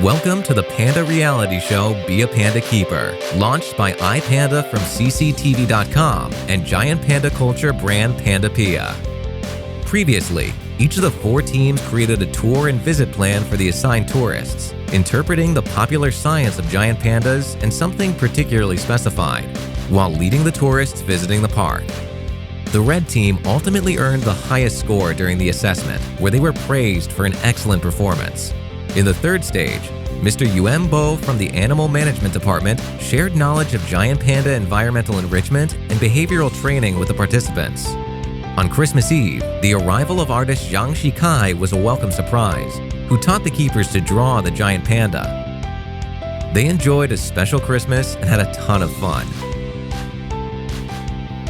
Welcome to the Panda reality show, Be A Panda Keeper, launched by iPanda from cctv.com and giant panda culture brand Pandapia. Previously, each of the 4 teams created a tour and visit plan for the assigned tourists, interpreting the popular science of giant pandas and something particularly specified, while leading the tourists visiting the park. The red team ultimately earned the highest score during the assessment, where they were praised for an excellent performance. In the third stage, Mr. Yuan Bo from the Animal Management Department shared knowledge of giant panda environmental enrichment and behavioral training with the participants. On Christmas Eve, the arrival of artist Yang Shikai was a welcome surprise, who taught the keepers to draw the giant panda. They enjoyed a special Christmas and had a ton of fun.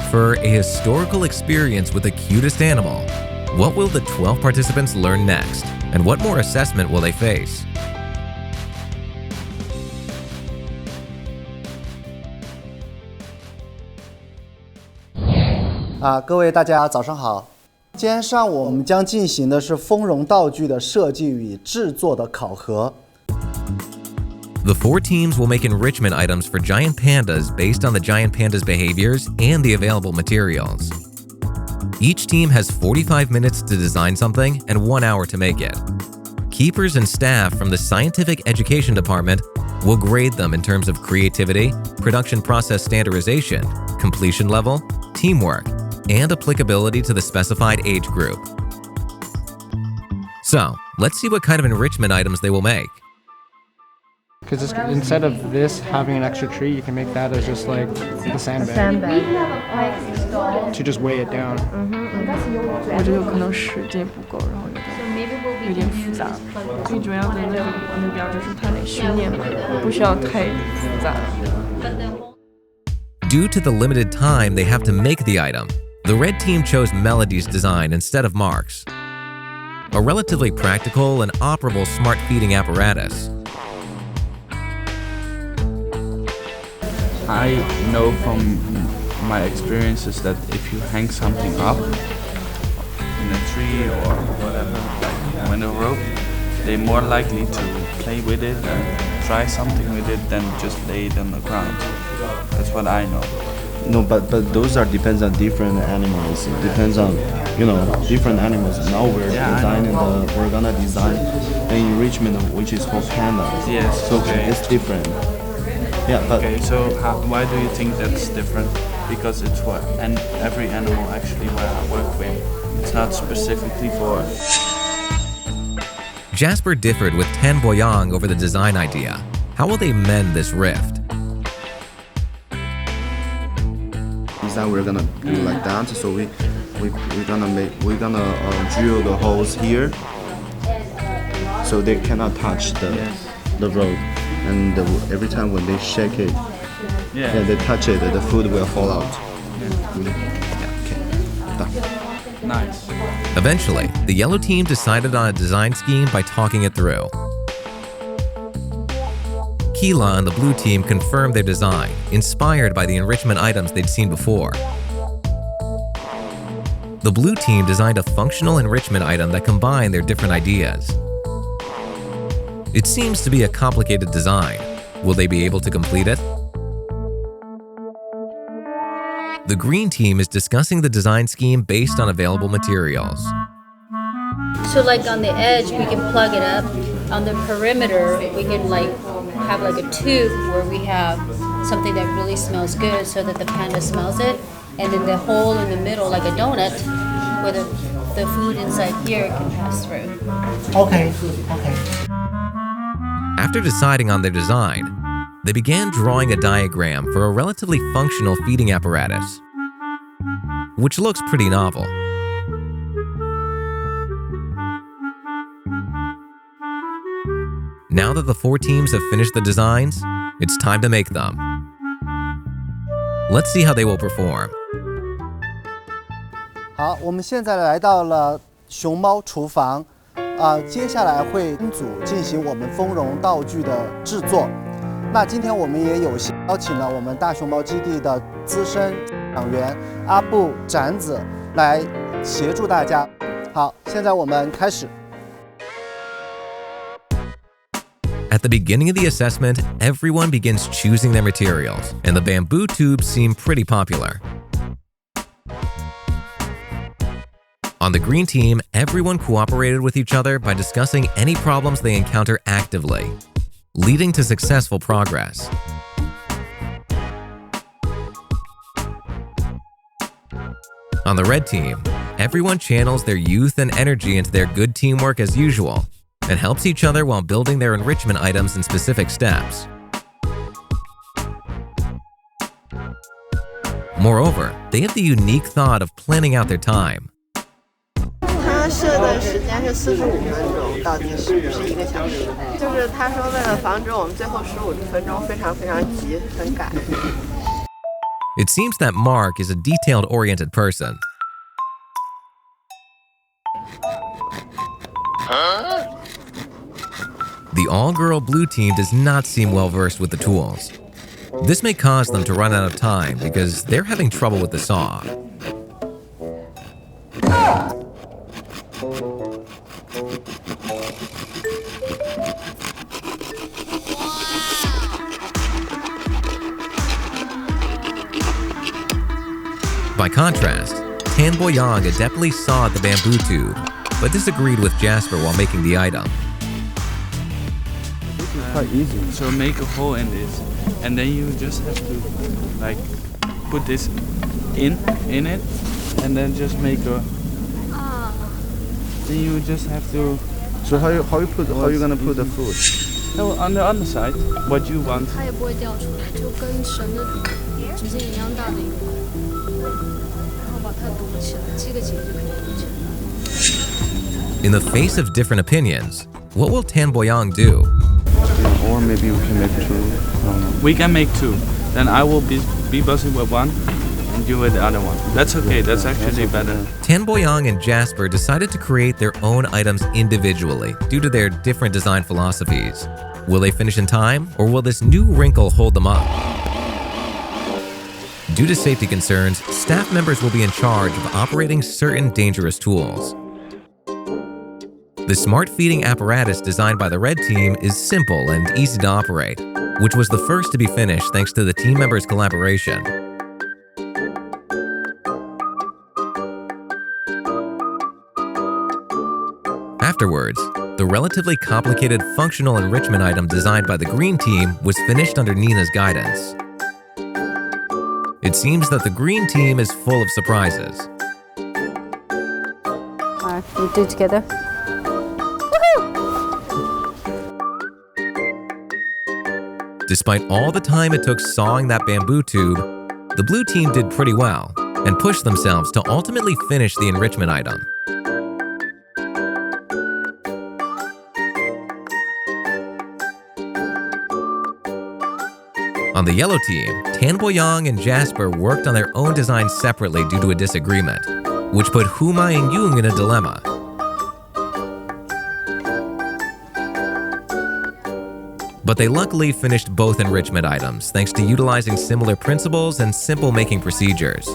For a historical experience with the cutest animal, what will the 12 participants learn next? And what more assessment will they face? 各位大家早上好。今天上午我们将进行的是丰容道具的设计与制作的考核。The 4 teams will make enrichment items for giant pandas based on the giant panda's behaviors and the available materials. Each team has 45 minutes to design something and 1 hour to make it. Keepers and staff from the Scientific Education Department will grade them in terms of creativity, production process standardization, completion level, teamwork, and applicability to the specified age group. So, let's see what kind of enrichment items they will make. Because instead of this having an extra tree, you can make that as just like the sandbag. To just weigh it down. 我觉得有可能时间不够，然后有点复杂。最主要的那个目标就是它得训练嘛，不需要太复杂。Due to the limited time they have to make the item, the red team chose Melody's design instead of Mark's. A relatively practical and operable smart feeding apparatus. I know from my experiences that if you hang something up in a tree or whatever, like on a rope, they're more likely to play with it and try something with it than just lay it on the ground. That's what I know. No, but those are depends on different animals. It depends on different animals. Now we're we're gonna design an enrichment which is for pandas. Yes. So okay. It's different. Yeah, but okay. So why do you think that's different? Because it's what and every animal actually work with. It's not specifically for. Jasper differed with Tan Boyang over the design idea. How will they mend this rift? Design we're gonna do like that. So we're gonna drill the holes here, so they cannot touch the rope. And every time when they shake it, and they touch it, the food will fall out. Okay. Nice. Eventually, the yellow team decided on a design scheme by talking it through. Keela and the blue team confirmed their design, inspired by the enrichment items they'd seen before. The blue team designed a functional enrichment item that combined their different ideas. It seems to be a complicated design. Will they be able to complete it? The green team is discussing the design scheme based on available materials. So like on the edge, we can plug it up. On the perimeter, we can have a tube where we have something that really smells good so that the panda smells it. And then the hole in the middle, like a donut, where the food inside here can pass through. Okay. After deciding on their design, they began drawing a diagram for a relatively functional feeding apparatus, which looks pretty novel. Now that the 4 teams have finished the designs, it's time to make them. Let's see how they will perform. 好，我们现在来到了熊猫厨房。接下来会分组进行我们丰容道具的制作。那今天我们也有幸邀请了我们大熊猫基地的资深讲员阿布展子来协助大家。好，现在我们开始。the beginning of the assessment, everyone begins choosing their materials, and the bamboo tubes seem pretty popular. On the green team, everyone cooperated with each other by discussing any problems they encounter actively, leading to successful progress. On the red team, everyone channels their youth and energy into their good teamwork as usual, and helps each other while building their enrichment items in specific steps. Moreover, they have the unique thought of planning out their time. 他设的时间是45分钟，倒计时不是1个小时。就是他说为了防止我们最后15分钟非常急，很赶。It seems that Mark is a detailed-oriented person. The all-girl blue team does not seem well-versed with the tools. This may cause them to run out of time because they're having trouble with the saw. By contrast, Tan Boyang adeptly sawed the bamboo tube, but disagreed with Jasper while making the item. This is quite easy. So make a hole in this, and then you just have to like put this in it, and then just make a. Then you just have to. So how you gonna put the food? No, on the underside, what you want. 它也不会掉出来，就跟绳的直径一样大的一个孔，然后把它堵起来，系个紧就可以堵起来。 In the face of different opinions, what will Tan Boyang do? Or maybe we can make two. We can make two. Then I will be busy with one, and you with the other one. That's okay. That's actually better. Tan Boyang and Jasper decided to create their own items individually due to their different design philosophies. Will they finish in time, or will this new wrinkle hold them up? Due to safety concerns, staff members will be in charge of operating certain dangerous tools. The smart feeding apparatus designed by the red team is simple and easy to operate, which was the first to be finished thanks to the team members' collaboration. Afterwards, the relatively complicated functional enrichment item designed by the green team was finished under Nina's guidance. It seems that the green team is full of surprises. Alright, we do it together. Despite all the time it took sawing that bamboo tube, the blue team did pretty well and pushed themselves to ultimately finish the enrichment item. On the yellow team, Tan Boyang and Jasper worked on their own design separately due to a disagreement, which put Huma and Yung in a dilemma. But they luckily finished both enrichment items thanks to utilizing similar principles and simple making procedures.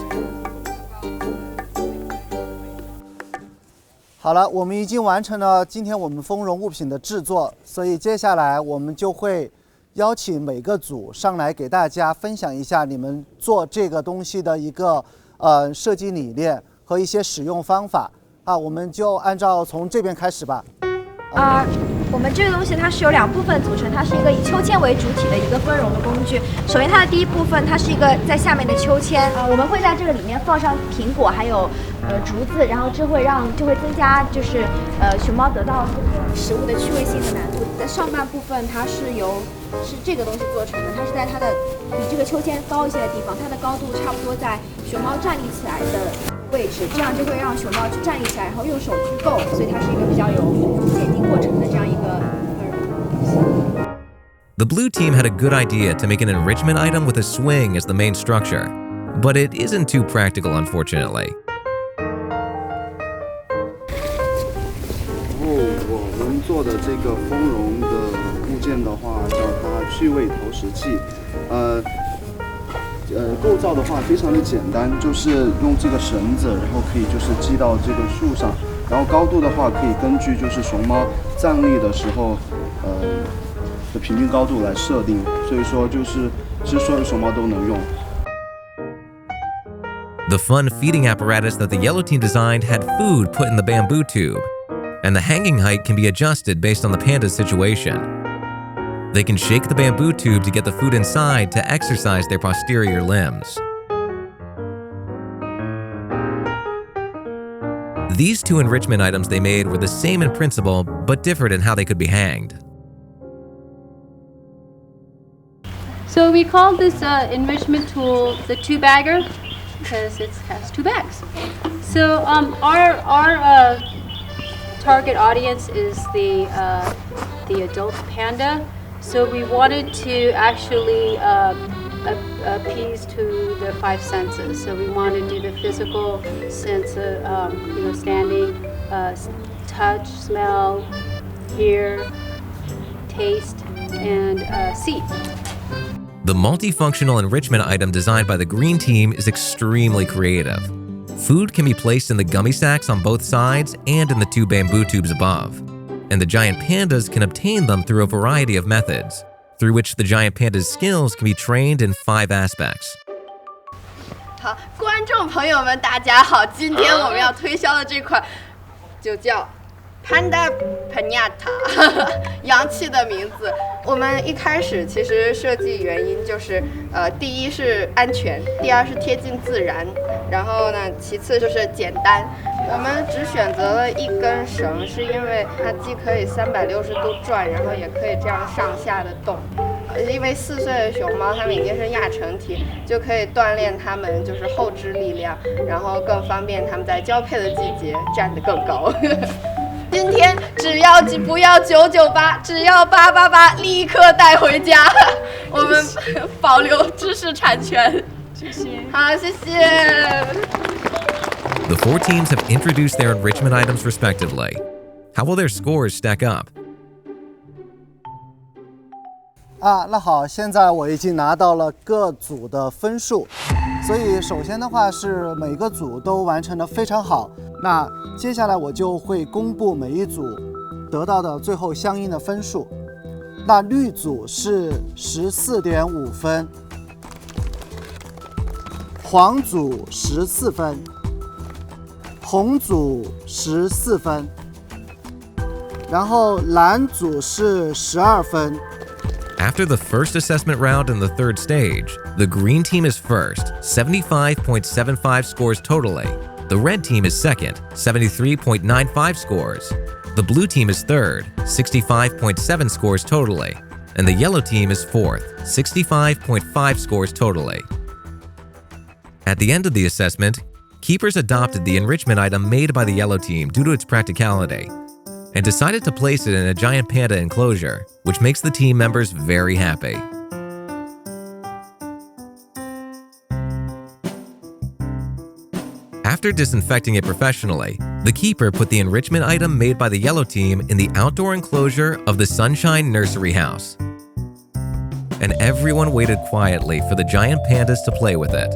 好了，我们已经完成了今天我们丰容物品的制作，所以接下来我们就会邀请每个组上来给大家分享一下你们做这个东西的一个设计理念和一些使用方法啊，我们就按照从这边开始吧。我们这个东西它是由2部分组成，它是一个以秋千为主体的一个分绒的工具。首先，它的第一部分它是一个在下面的秋千，我们会在这个里面放上苹果还有竹子，然后就会增加就是熊猫得到这个食物的趣味性和难度。在上半部分它是这个东西做成的，它是在它的比这个秋千高一些的地方，它的高度差不多在熊猫站立起来的位置，这样就会让熊猫去站立起来，然后用手去够，所以它是一个比较有剪定过程的这样一个分绒的东西。The blue team had a good idea to make an enrichment item with a swing as the main structure, but it isn't too practical, unfortunately. 我们做的这个丰绒的物件的话，叫它趣味投食器。构造的话非常的简单，就是用这个绳子，然后可以就是系到这个树上，然后高度的话可以根据就是熊猫站立的时候，的平均高度来设定，所以说其实所有熊猫都能用。The fun feeding apparatus that the yellow team designed had food put in the bamboo tube, and the hanging height can be adjusted based on the panda's situation. They can shake the bamboo tube to get the food inside to exercise their posterior limbs. These two enrichment items they made were the same in principle, but differed in how they could be hanged. So we call this enrichment tool the two-bagger because it has two bags. So our target audience is the adult panda. So we wanted to actually appease to the five senses. So we want to do the physical sense of standing, touch, smell, hear, taste, and see. The multifunctional enrichment item designed by the green team is extremely creative. Food can be placed in the gummy sacks on both sides and in the two bamboo tubes above. And the giant pandas can obtain them through a variety of methods, through which the giant panda's skills can be trained in 5 aspects. 好，观众朋友们，大家好，今天我们要推销的这款就叫 Panda Keeper 洋气的名字。我们一开始其实设计原因就是，第一是安全，第二是贴近自然，然后呢，其次就是简单。我们只选择了一根绳，是因为它既可以360度转，然后也可以这样上下的动。因为4岁的熊猫它们已经是亚成体，就可以锻炼它们就是后肢力量，然后更方便它们在交配的季节站得更高。今天不要998，只要888，立刻带回家。我们保留知识产权。谢谢。好，谢谢。The 4 teams have introduced their enrichment items respectively. How will their scores stack up? 那好，现在我已经拿到了各组的分数，所以首先的话是每个组都完成得非常好。那接下来我就会公布每一组得到的最后相应的分数。那绿组是14.5分，黄组14分，红组14分，然后蓝组是12分。After the first assessment round in the 3rd stage, the green team is first, 75.75 scores totally. The red team is second, 73.95 scores. The blue team is third, 65.7 scores totally. And the yellow team is fourth, 65.5 scores totally. At the end of the assessment, keepers adopted the enrichment item made by the yellow team due to its practicality, and decided to place it in a giant panda enclosure, which makes the team members very happy. After disinfecting it professionally, the keeper put the enrichment item made by the yellow team in the outdoor enclosure of the Sunshine Nursery House. And everyone waited quietly for the giant pandas to play with it.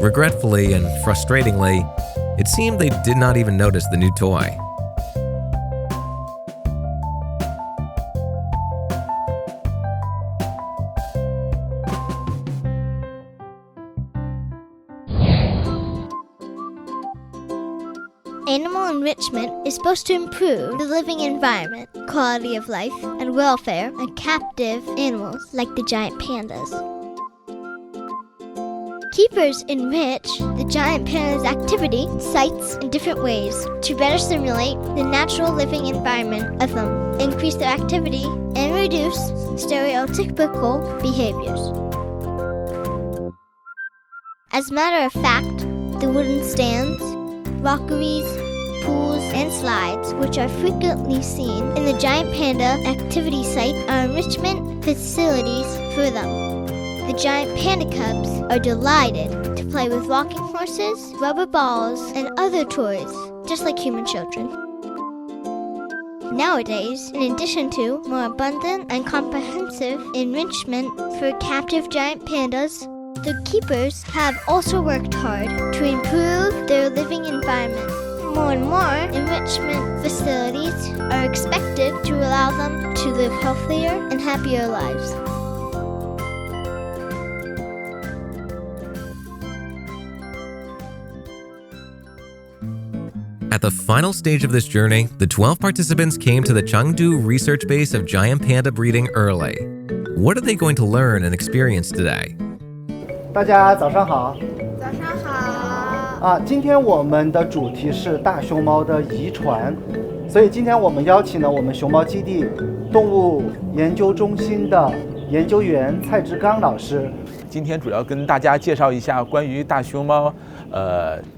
Regretfully and frustratingly, it seemed they did not even notice the new toy. Animal enrichment is supposed to improve the living environment, quality of life, and welfare of captive animals like the giant pandas. Keepers enrich the giant panda's activity sites in different ways to better simulate the natural living environment of them, increase their activity, and reduce stereotypical behaviors. As a matter of fact, the wooden stands, rockeries, pools, and slides, which are frequently seen in the giant panda activity site, are enrichment facilities for them. The giant panda cubs are delighted to play with rocking horses, rubber balls, and other toys, just like human children. Nowadays, in addition to more abundant and comprehensive enrichment for captive giant pandas, The keepers have also worked hard to improve their living environment. More and more enrichment facilities are expected to allow them to live healthier and happier lives. At the final stage of this journey, the 12 participants came to the Chengdu research base of giant panda breeding early. What are they going to learn and experience today? 大家早上好。早上好。今天我们的主题是大熊猫的遗传，所以今天我们邀请了我们熊猫基地动物研究中心的研究员蔡志刚老师。今天主要跟大家介绍一下关于大熊猫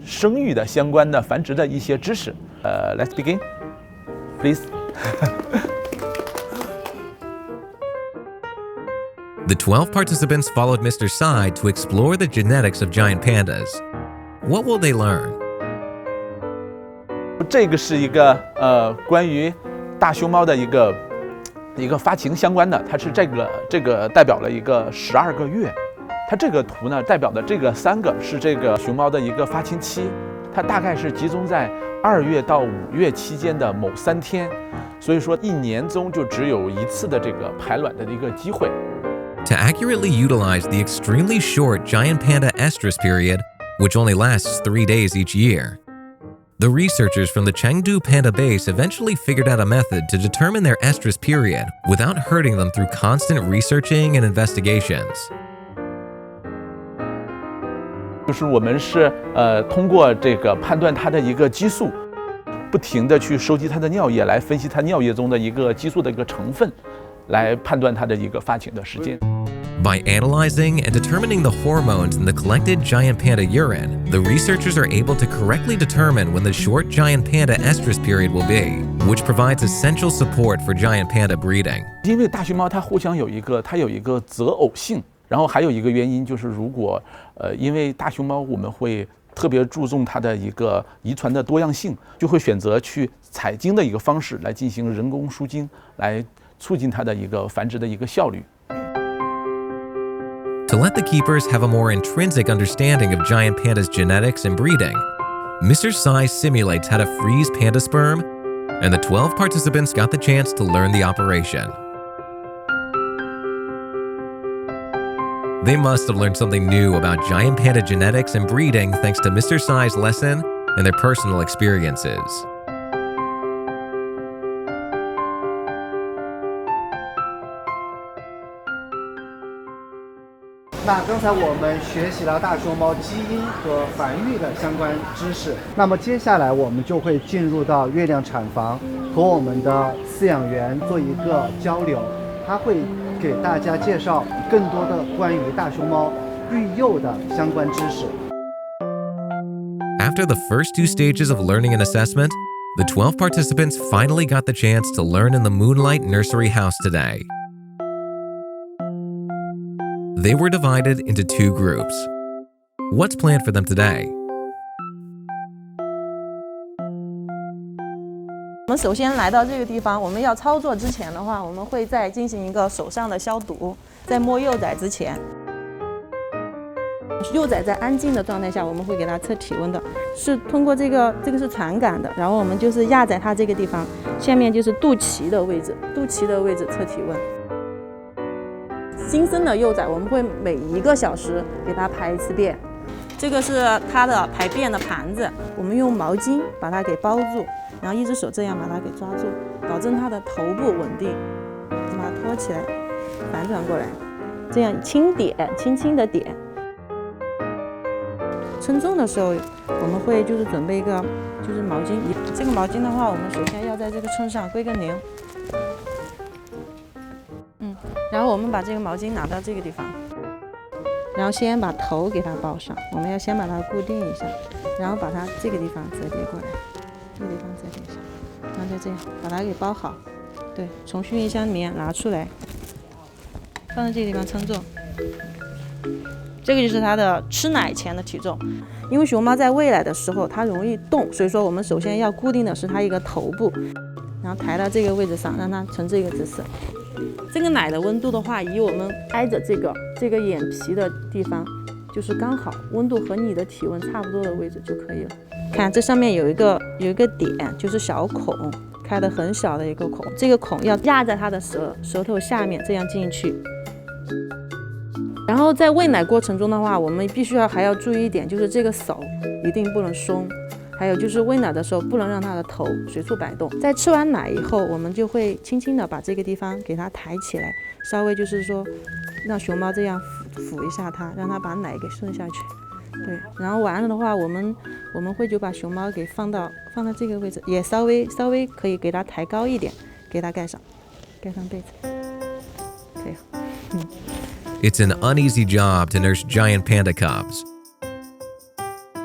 生育的相关的繁殖的一些知识。Let's begin, please. The 12 participants followed Mr. Tsai to explore the genetics of giant pandas. What will they learn? 这个是一个关于大熊猫的一个发情相关的，它是这个代表了一个12个月。它这个图呢，代表的这个3个是这个熊猫的一个发情期，它大概是集中在2月到5月期间的某3天，所以说1年中就只有1次的这个排卵的一个机会。To accurately utilize the extremely short giant panda estrus period, which only lasts 3 days each year, the researchers from the Chengdu Panda Base eventually figured out a method to determine their estrus period without hurting them through constant researching and investigations. 就是我们是通过这个判断它的一个激素，不停地去收集它的尿液，来分析它尿液中的一个激素的一个成分，来判断它的一个发情的时间。By analyzing and determining the hormones in the collected giant panda urine, the researchers are able to correctly determine when the short giant panda estrus period will be, which provides essential support for giant panda breeding. 因为大熊猫它互相有一个择偶性，然后还有一个原因就是，如果因为大熊猫我们会特别注重它的一个遗传的多样性，就会选择去采精的一个方式来进行人工输精，来促进它的一个繁殖的一个效率。To let the keepers have a more intrinsic understanding of giant pandas' genetics and breeding, Mr. Tsai simulates how to freeze panda sperm, and the 12 participants got the chance to learn the operation. They must have learned something new about giant panda genetics and breeding thanks to Mr. Tsai's lesson and their personal experiences. 那刚才我们学习了大熊猫基因和繁育的相关知识，那么接下来我们就会进入到月亮产房，和我们的饲养员做一个交流，他会给大家介绍更多的关于大熊猫育幼的相关知识。After the first 2 stages of learning and assessment, the 12 participants finally got the chance to learn in the Moonlight Nursery House today. They were divided into 2 groups. What's planned for them today? 我们首先来到这个地方，我们要操作之前的话，我们会再进行一个手上的消毒。在摸幼崽之前，幼崽在安静的状态下，我们会给它测体温的，是通过这个是传感的，然后我们就是压在它这个地方，下面就是肚脐的位置，测体温。新生的幼崽，我们会每1个小时给它排1次便。这个是它的排便的盘子，我们用毛巾把它给包住，然后1只手这样把它给抓住，保证它的头部稳定，把它托起来，反转过来，这样轻轻的点。称重的时候，我们会就是准备一个就是毛巾，这个毛巾的话，我们首先要在这个秤上归个0。然后我们把这个毛巾拿到这个地方，然后先把头给它包上，我们要先把它固定一下，然后把它这个地方折叠过来，这个地方折叠一下，然后就这样把它给包好。对，从训育箱里面拿出来，放在这个地方称重。这个就是它的吃奶前的体重，因为熊猫在喂奶的时候它容易动，所以说我们首先要固定的是它一个头部，然后抬到这个位置上，让它呈这个姿势。这个奶的温度的话，以我们挨着这个眼皮的地方，就是刚好温度和你的体温差不多的位置就可以了。看这上面有一个点，就是小孔，开的很小的一个孔，这个孔要压在它的舌头下面，这样进去。然后在喂奶过程中的话，我们必须还要注意一点，就是这个手一定不能松，还有就是喂奶的时候不能让它的头随处摆动。在吃完奶以后，我们就会轻轻的把这个地方给它抬起来，稍微就是说让熊猫这样抚一下它，让它把奶给顺下去。对，然后完了的话，我们会就把熊猫给放到这个位置，也稍微可以给它抬高一点，给它盖上被子，可以。It's an uneasy job to nurse giant panda cubs.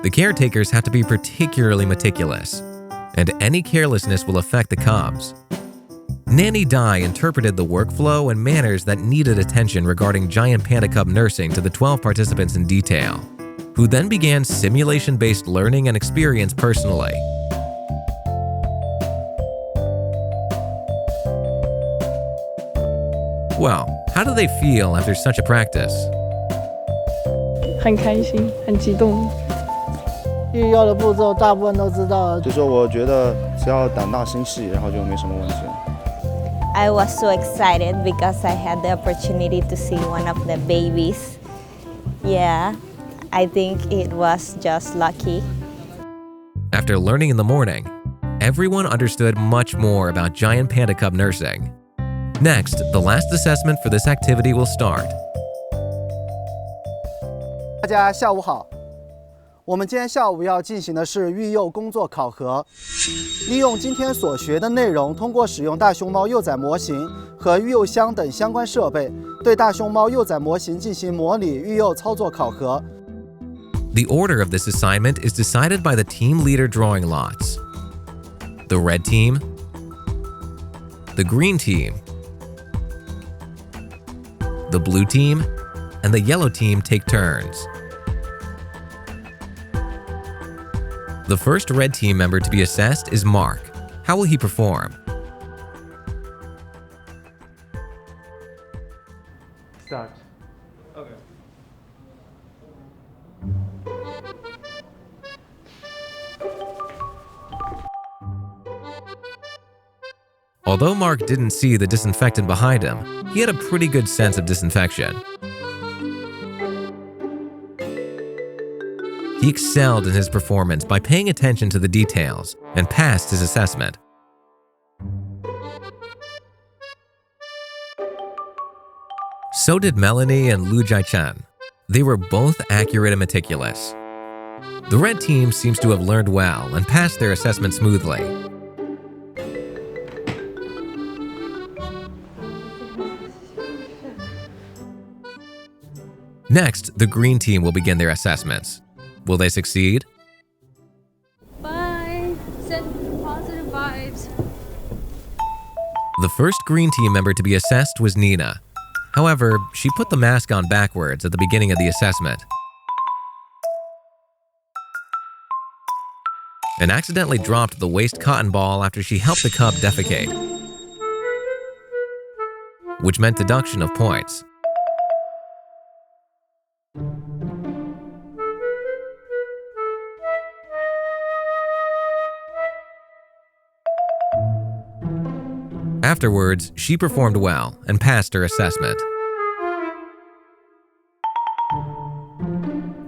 The caretakers have to be particularly meticulous, and any carelessness will affect the cubs. Nanny Dai interpreted the workflow and manners that needed attention regarding giant panda cub nursing to the 12 participants in detail, who then began simulation-based learning and experience personally. Well, how do they feel after such a practice? 很开心，很激动。育幼的步骤大部分都知道了。就说我觉得只要胆大心细，然后就没什么问题了。I was so excited because I had the opportunity to see one of the babies. Yeah, I think it was just lucky. After learning in the morning, everyone understood much more about giant panda cub nursing. Next, the last assessment for this activity will start. 大家下午好，我们今天下午要进行的是育幼工作考核，利用今天所学的内容，通过使用大熊猫幼崽模型和育幼箱等相关设备，对大熊猫幼崽模型进行模拟育幼操作考核。The order of this assignment is decided by the team leader drawing lots. The red team, the green team, the blue team, and the yellow team take turns. The first red team member to be assessed is Mark. How will he perform? Start. Okay. Although Mark didn't see the disinfectant behind him, he had a pretty good sense of disinfection. He excelled in his performance by paying attention to the details and passed his assessment. So did Melanie and Lu Jai-chen. They were both accurate and meticulous. The red team seems to have learned well and passed their assessment smoothly. Next, the green team will begin their assessments. Will they succeed? Bye. Send positive vibes. The first green team member to be assessed was Nina. However, she put the mask on backwards at the beginning of the assessment and accidentally dropped the waste cotton ball after she helped the cub defecate, which meant deduction of points. Afterwards, she performed well and passed her assessment.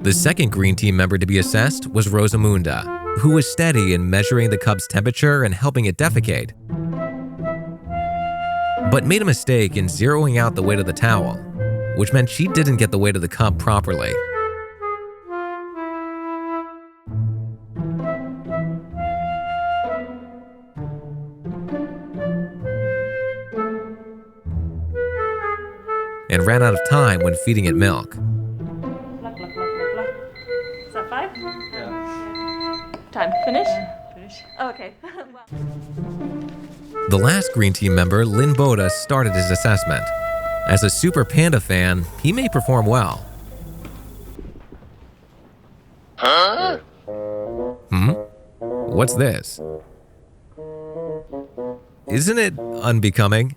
The second green team member to be assessed was Rosamunda, who was steady in measuring the cub's temperature and helping it defecate, but made a mistake in zeroing out the weight of the towel, which meant she didn't get the weight of the cub properly. And ran out of time when feeding it milk. Is that 5? Yeah. Time. Finish? Finish. Okay. The last green team member, Lin Boda, started his assessment. As a Super Panda fan, he may perform well. Huh? What's this? Isn't it unbecoming?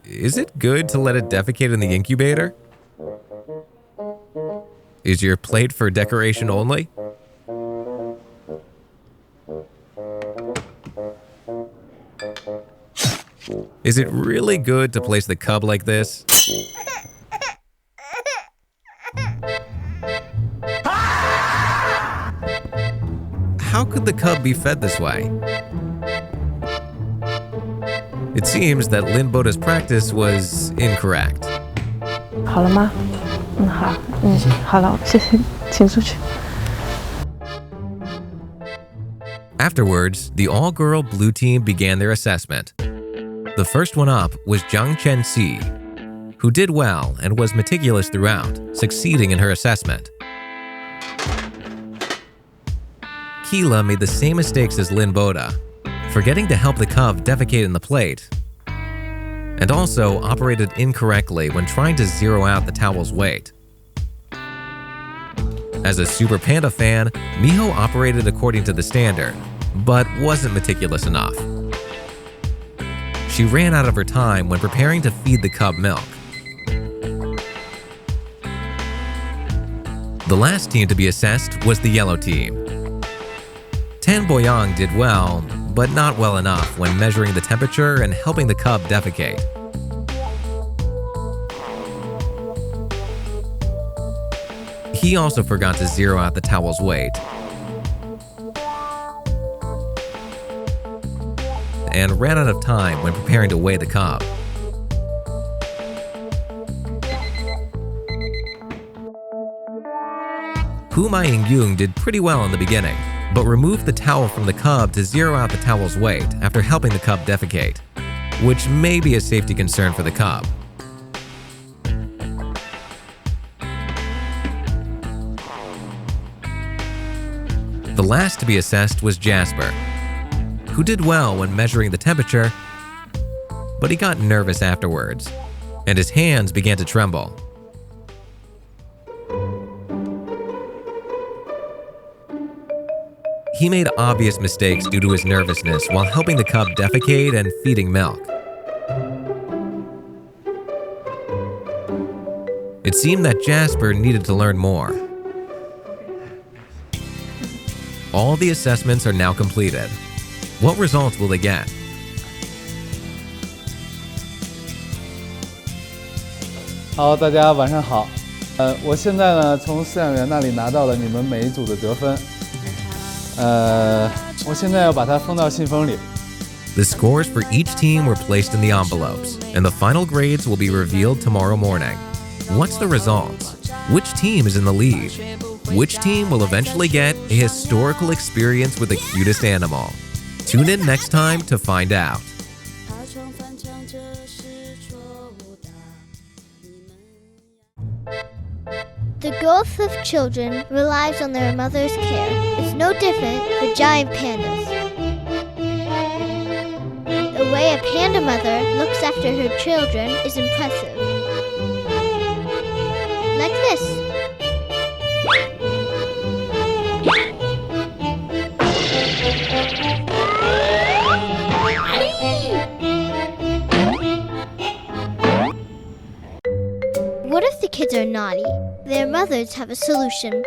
is it good to let it defecate in the incubator? Is your plate for decoration only? Is it really good to place the cub like this? How could the cub be fed this way? It seems that Lin Boda's practice was incorrect. 好了吗？好，好了，谢谢，请出去。 Afterwards, the all-girl blue team began their assessment. The first one up was Zhang Chenxi, who did well and was meticulous throughout, succeeding in her assessment. Keela made the same mistakes as Lin Boda, forgetting to help the cub defecate in the plate, and also operated incorrectly when trying to zero out the towel's weight. As a Super Panda fan, Miho operated according to the standard, but wasn't meticulous enough. She ran out of her time when preparing to feed the cub milk. The last team to be assessed was the yellow team. Tan Boyang did well, but not well enough when measuring the temperature and helping the cub defecate. He also forgot to zero out the towel's weight and ran out of time when preparing to weigh the cub. Hu Maiying did pretty well in the beginning, but removed the towel from the cub to zero out the towel's weight after helping the cub defecate, which may be a safety concern for the cub. The last to be assessed was Jasper, who did well when measuring the temperature, but he got nervous afterwards, and his hands began to tremble. He made obvious mistakes due to his nervousness while helping the cub defecate and feeding milk. It seemed that Jasper needed to learn more. All the assessments are now completed. What results will they get? Hello， 大家晚上好。我现在呢从饲养员那里拿到了你们每一组的得分。我现在要把它封到信封里。The scores for each team were placed in the envelopes, and the final grades will be revealed tomorrow morning. What's the results? Which team is in the lead? Which team will eventually get a historical experience with the cutest animal? Tune in next time to find out. The growth of children relies on their mother's care. It's no different for giant pandas. The way a panda mother looks after her children is impressive. Like this. What if the kids are naughty? Their mothers have a solution.